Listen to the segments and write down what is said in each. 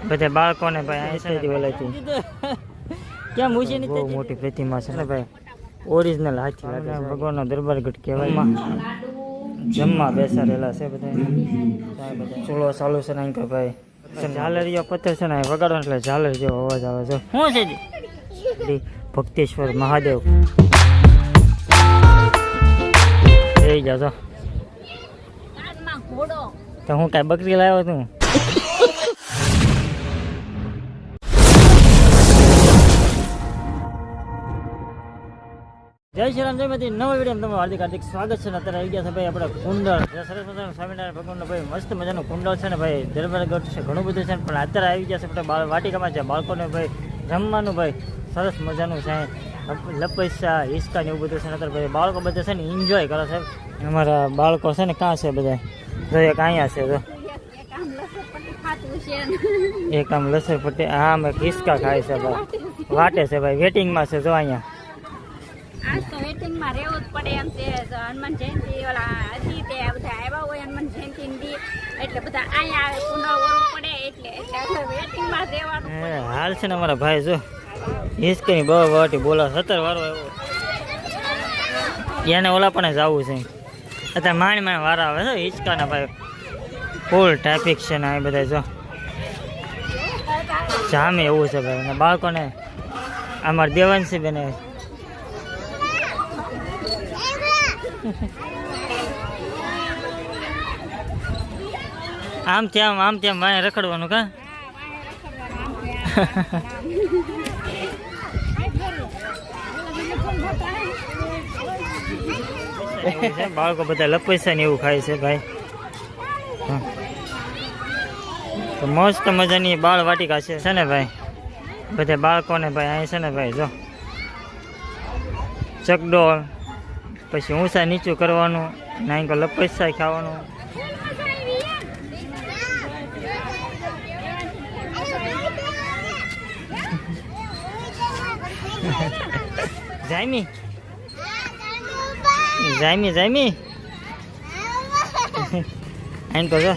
બધા બાળકોને ભાઈ આઈસાથી બોલાતી ક્યાં મૂછી ની બહુ મોટી પ્રતિમા છે ને ભાઈ, ઓરિજિનલ હાથી લાગે છે. ભગવાનનો દરબારગઢ કહેવાય. જમવા બેસાડેલા છે બધા. ચૂલો ચાલુ છે ને કે ભાઈ ઝાલરીઓ પથ્થર છે ને વગાડો એટલે ઝાલર જેવો અવાજ આવે છે. શું છે ભક્તેશ્વર મહાદેવ થઈ જાજો. તો હું કઈ બકરી લાવ્યો તું? જય શ્રી રામ, જય માતાજી. નવા વિડીયો તમારું હાર્દિક હાર્દિક સ્વાગત છે. અત્યારે આવી ગયા છે ભાઈ આપણે કુંડળ, સરસ મજાનું સ્વામિનારાયણ ભગવાનનું ભાઈ મસ્ત મજાનું કુંડળ છે ને ભાઈ, દરબારગઢ છે, ઘણું બધું છે પણ અત્યારે આવી ગયા છે આપણે વાટિકામાં છે. બાળકોને ભાઈ જમવાનું ભાઈ સરસ મજાનું છે, લપસ્યા હિસકા ને એવું બધું છે ને. અત્યારે ભાઈ બાળકો બધા છે ને એન્જોય કરે છે. અમારા બાળકો છે ને ક્યાં છે બધા? જો એક અહીંયા છે, જો એક આમ લસર પટ્ટી, હા અમે હિસકા ખાય છે ભાઈ, વાટે છે ભાઈ, વેટિંગમાં છે. જો અહીંયા આજ તો વેટિંગમાં રહેવું જ પડે એમ છે. હનુમાન જયંતિ ઓલા હતી તે બધા આવ્યા હોય હનુમાન જયંતિ ની, એટલે બધા અહીંયા આવે કુંડળ ઓરવું પડે એટલે વેટિંગમાં રહેવાનું. હાલ છે ને અમારા ભાઈ જો હિસકાની બહુ વાટી બોલા 17 વારો આવ્યો, એને ઓલા પણ જવું છે. અત્યારે માંડ વારા આવે છે હિસકાના ભાઈ, ફૂલ ટ્રાફિક છે ને. આ બધા જો જામે એવું છે ભાઈ. અને બાળકોને અમારા દેવાંશી બેને આમ ત્યાં વાય રખડવાનું કા. બાળકો બધા લપસ્યા ને એવું ખાય છે ભાઈ. તો મસ્ત મજાની બાળ વાટિકા છે ને ભાઈ. બધા બાળકોને ભાઈ અહીં છે ને ભાઈ જો ચકડોળ, પછી ઊંચા નીચું કરવાનું, નાઈ કો લપસ્યા ખાવાનું. જાયમી જાયમી જાયમી આઈને તો જો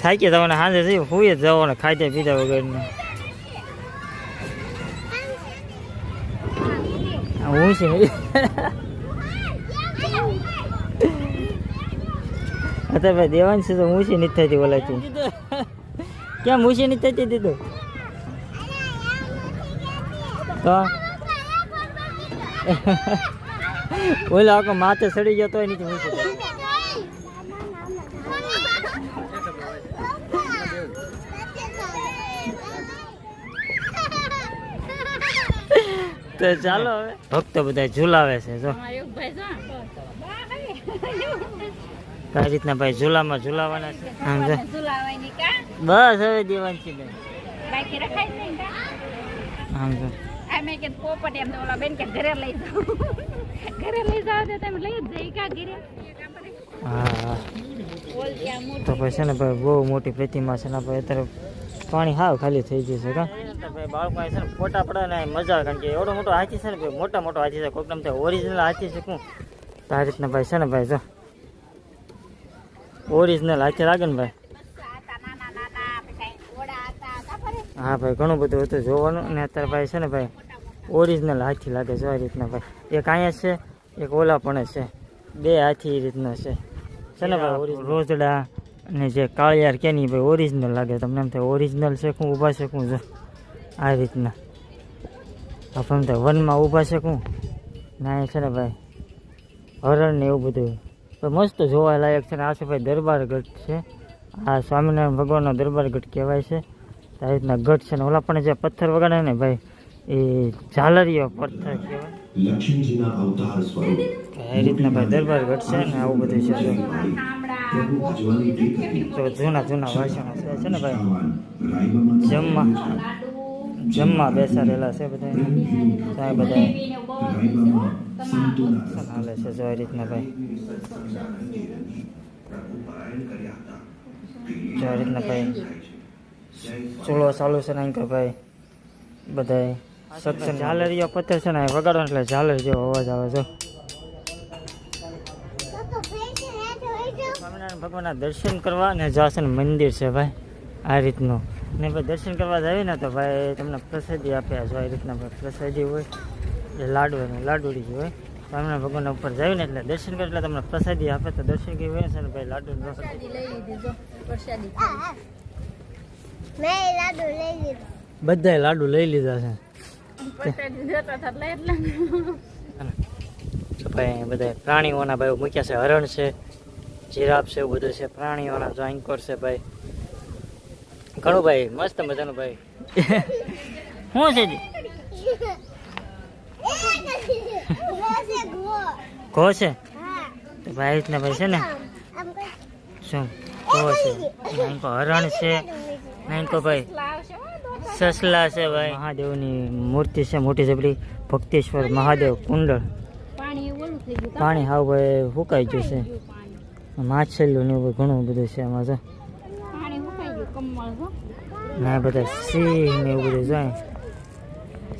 થાકી જવાના, સાંજે જઈ હુઈ જ જવાના ખાધા પીધા વગરનું. હું છે અત્યારે ભાઈ દેવાંશી તો મૂછી નથી થતી બોલાતી. ક્યાં મૂછી નથી થતી દીધું તો ઓલા આખો માથે સડી ગયો તોય નથી મૂછી. તો ચાલો હવે ભક્તો બધા ઝુલાવે છે જો કઈ રીતના ભાઈ ઝુલામાં ઝુલાવાના છે. આમ જો બસ હવે દેવાંશી બેન આમ જો હા તો પછી છે ને ભાઈ બહુ મોટી પ્રતિમા છે ને ભાઈ. અત્યારે પાણી હાવ ખાલી થઈ ગયું છે કા ભાઈ. બાળકો છે ને ફોટા પડે ને મજા, કારણ કે એવડો મોટો હાથી છે ને ભાઈ, મોટો હાથી છે. કોઈક નામ થાય ઓરિજિનલ હાથી છે. શું તો આ રીતના ભાઈ છે ને ભાઈ જો ઓરિજિનલ હાથી લાગે ને ભાઈ. હા ભાઈ ઘણું બધું હતું જોવાનું. અને અત્યારે ભાઈ છે ને ભાઈ ઓરિજિનલ હાથી લાગે છે આ રીતના ભાઈ. એક અહીંયા છે, એક ઓલા પણ છે, બે હાથી એ રીતના છે ને ભાઈ. રોજડા અને જે કાળિયાર કે નહીં ભાઈ ઓરિજિનલ લાગે. તમને એમ થાય ઓરિજિનલ છે શું ઊભા છે શું જો આ રીતના આપણને તો વનમાં ઊભા છે શું ના છે ને ભાઈ હરણ ને એવું બધું તો મસ્ત જોવા લાયક છે ને. આ છે ભાઈ દરબારગઢ છે, આ સ્વામિનારાયણ ભગવાનનો દરબારગઢ કહેવાય છે. આ રીતના ગઢ છે ને. ઓલા પણ જે પથ્થર વગાડે ને ભાઈ એ ઝાલરીઓ પથ્થર કહેવાય. એ રીતના ભાઈ દરબારગઢ છે ને આવું બધું છે. તો જૂના વાસણો છે ને ભાઈ. જમવા બેસાડેલા છે બધા હાલે છે જો આ રીતના ભાઈ. જો આ રીતના ભાઈ ચૂલો ચાલુ છે ને કે ભાઈ બધા સત્સંગ ઝાલરીઓ પથ્થર છે ને વગાડો એટલે ઝાલર જેવો અવાજ આવે છે. સ્વામિનારાયણ ભગવાનના દર્શન કરવા અને જાસન મંદિર છે ભાઈ. આ રીતનું ને ભાઈ દર્શન કરવા જાય ને તો ભાઈ તમને પ્રસાદી આપ્યા જો આ રીતના ભાઈ પ્રસાદી હોય એ લાડુ અને લાડુડી જે હોય સ્વામિનારાયણ ભગવાનના ઉપર જાય ને એટલે દર્શન કરે એટલે તમને પ્રસાદી આપે તો દર્શન કેવી હોય છે ને ભાઈ લાડુ બધા લાડુ લઈ લીધા છે ભાઈ બધા પ્રાણીઓના ભાઈ મૂક્યા છે હરણ છે જીરાફ છે એવું બધું છે પ્રાણીઓના જો આંકોર છે ભાઈ ઘણું ભાઈ મસ્ત મજાનું ભાઈ શું છે ઘો છે તો ભાઈ રીતના ભાઈ છે ને શું ઘો છે આંકો હરણ છે આંકો ભાઈ સસલા છે ભાઈ મહાદેવની મૂર્તિ છે મોટી જબરી ભક્તેશ્વર મહાદેવ કુંડળ પાણી હાવ ભાઈ ફૂંકાઈ ગયું છે માછલીઓ ને એવું ઘણું બધું છે આમાં જો ના બધા સિંહ ને એવું બધું જાય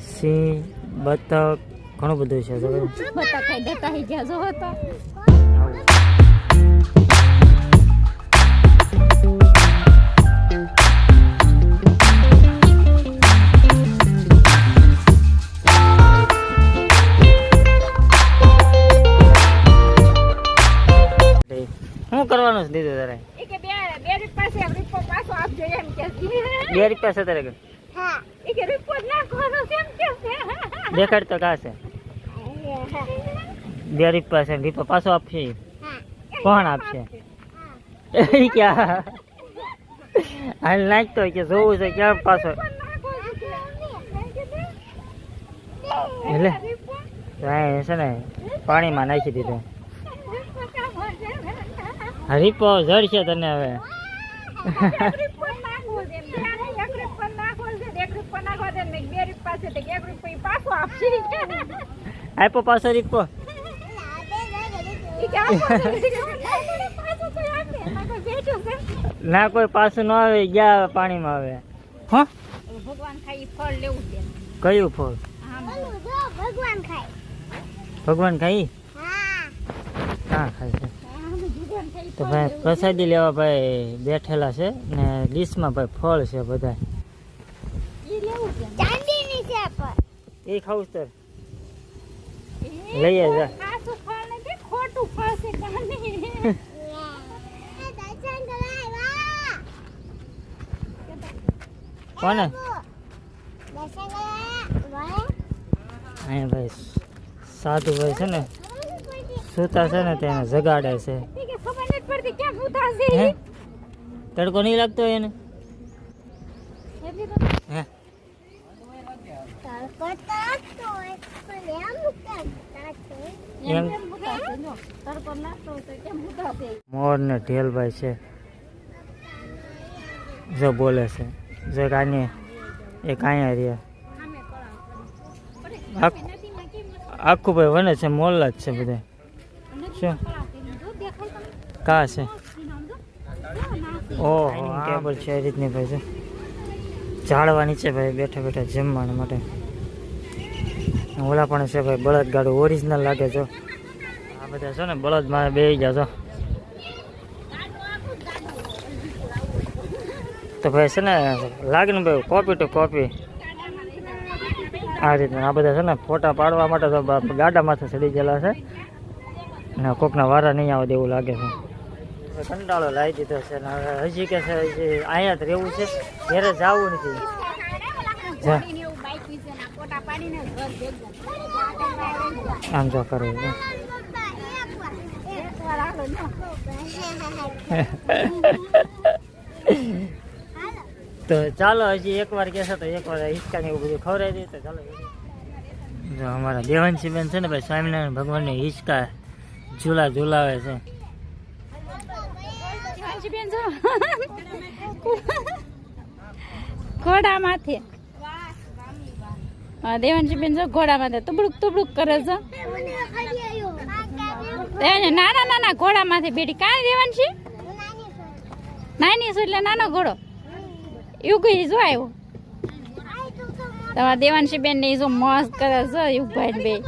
સિંહ બતક ઘણું બધું છે શું કરવાનું છે દીધું તારે 2 રૂપિયા છે તારે દેખાડ તો કા છે 2 રૂપિયા છે રીપો પાછો આપશે કોણ આપશે ક્યાં હાલ નાખતો હોય કે જોવું છે ક્યાં પાછો એટલે છે ને પાણીમાં નાખી દીધું હરીપો જડશે તને હવે આપ્યો પાછો રીપો ના કોઈ પાછું ન આવે ગયા પાણીમાં આવે હા ભગવાન ખાઈ ફળ લેવું છે કયું ફળ ભગવાન ખાય ભગવાન ખાઈ હા ખાય છે તો ભાઈ પ્રસાદી લેવા ભાઈ બેઠેલા છે ને ડીશમાં ભાઈ ફળ છે બધા એ ખાવું સર લઈએ જા કોને અહીંયા ભાઈ સાધુ ભાઈ છે ને સૂતા છે ને તેને જગાડે છે હે તડકો નહીં લાગતો એને હે મોર ને ઢેલભાઈ છે જો બોલે છે જો કાને એક અહીંયા રહ્યા આખું ભાઈ વને છે મોલ્લા જ છે બધા શું કા છે ઓહો ટેબલ છે એ રીતની ભાઈ છે ઝાડવા નીચે ભાઈ બેઠા બેઠા જમવાના માટે ઓલા પણ છે ભાઈ બળદ ગાડું ઓરિજિનલ લાગે છો આ બધા છે ને બળદ મારે બેસી ગયા છો તો ભાઈ છે ને લાગે ને ભાઈ કોપી ટુ કોપી આ રીતના આ બધા છે ને ફોટા પાડવા માટે તો ગાડા માથે ચડી ગયેલા છે ને કોકના વારા નહીં આવે એવું લાગે છે કંટાળો લાવી દીધો છે ને હવે હજી કે છે હજી અહીંયા જ રહેવું છે ઘરે જવું નથી આમ જો કરે તો ચાલો હજી એકવાર કહેશે તો એકવાર હિંચકા ને એવું બધું ખવડાવી દઈએ તો ચાલો જો અમારા દેવાંશી બેન છે ને ભાઈ સ્વામિનારાયણ ભગવાનની હિંચકા ઝુલાવે છે ઘોડા માથે દેવાંશી બેન જો ઘોડા માથે તુબડુક કરે છે નાના નાના ઘોડા માથે બેઠી કાંઈ દેવાંશી નાની છું એટલે નાનો ઘોડો એવું કઈ જો આવ્યો તમારા દેવાંશી બેન ને જો મસ્ત કરે છે યુગભાઈ બે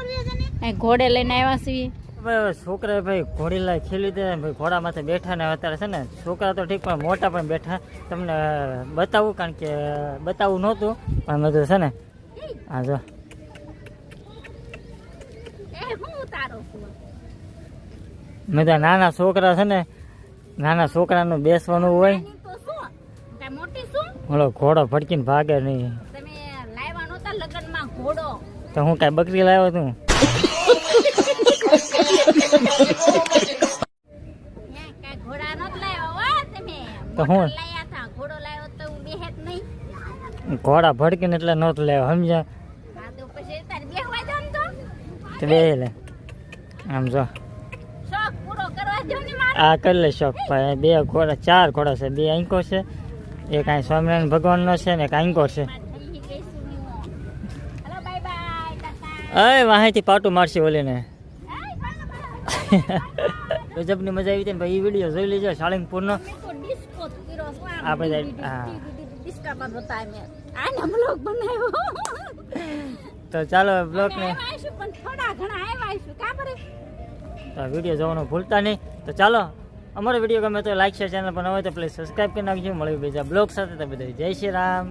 ઘોડે લઈને આવ્યા છીએ ભાઈ છોકરા ભાઈ ઘોડી લાવી ખેલી દે ભાઈ ઘોડા માથે બેઠા ને અત્યારે છે ને છોકરા તો ઠીક પણ મોટા પણ બેઠા તમને બતાવું કારણ કે બતાવવું નહોતું પણ મેં તો છે ને હા જો એ હું ઉતારો છું મેં તો નાના છોકરા છે ને નાના છોકરાનું બેસવાનું હોય નાની તો શું કાંઈ મોટી શું ઓલો ઘોડો ફટકીને ભાગે નહીં તમે લાવ્યા નહોતા લગ્નમાં ઘોડો તો હું કાંઈ બકરી લાવ્યો તું કાંઈ ઘોડા નહોત લાવ્યા હો તમે તો હું? મોટર લાયા હતા ઘોડો લાવ્યો તો હું બેહેત નહીં ઘોડા ફટકીને એટલે નહોતો લેવો સમજ્યા હા તો પછી તારે બેહવા જાવ ને તો તો બે લે આમ જો શોખ પૂરો કરવા જાવ ને મારો આ કરી લે શોખ ભાઈ બે ઘોડા 4 ઘોડા છે 2 આંકો છે એક અહીં સ્વામિનારાયણ ભગવાનનો છે ને એક આંકો છે થઈ ગઈશું હેલો બાય બાય ટાટા અય વાહેથી પાટું મારશે ઓલીને હાય બાય ગજબની મજા આવી હતી ને ભાઈ એ વિડીયો જોઈ લેજો સાળંગપુરનો મેં તો ડિસ્કો કર્યો શું આમ આપણે જાય- હા. ડિસ્કામાં હતા મેં આને બ્લોગ બનાવ્યો તો ચાલો બ્લોગને આવ્યા આવીશું પણ થોડા ઘણા આવ્યા આવીશું કા પડે તો વિડીયો જોવાનું ભૂલતા નહીં તો ચાલો અમારો વિડીયો ગમે તો લાઈક શેર ચેનલ પર ન હોય તો પ્લીઝ સબસ્ક્રાઈબ કરી નાખજો મળ્યું બીજા બ્લોગ સાથે તો બધા જય શ્રી રામ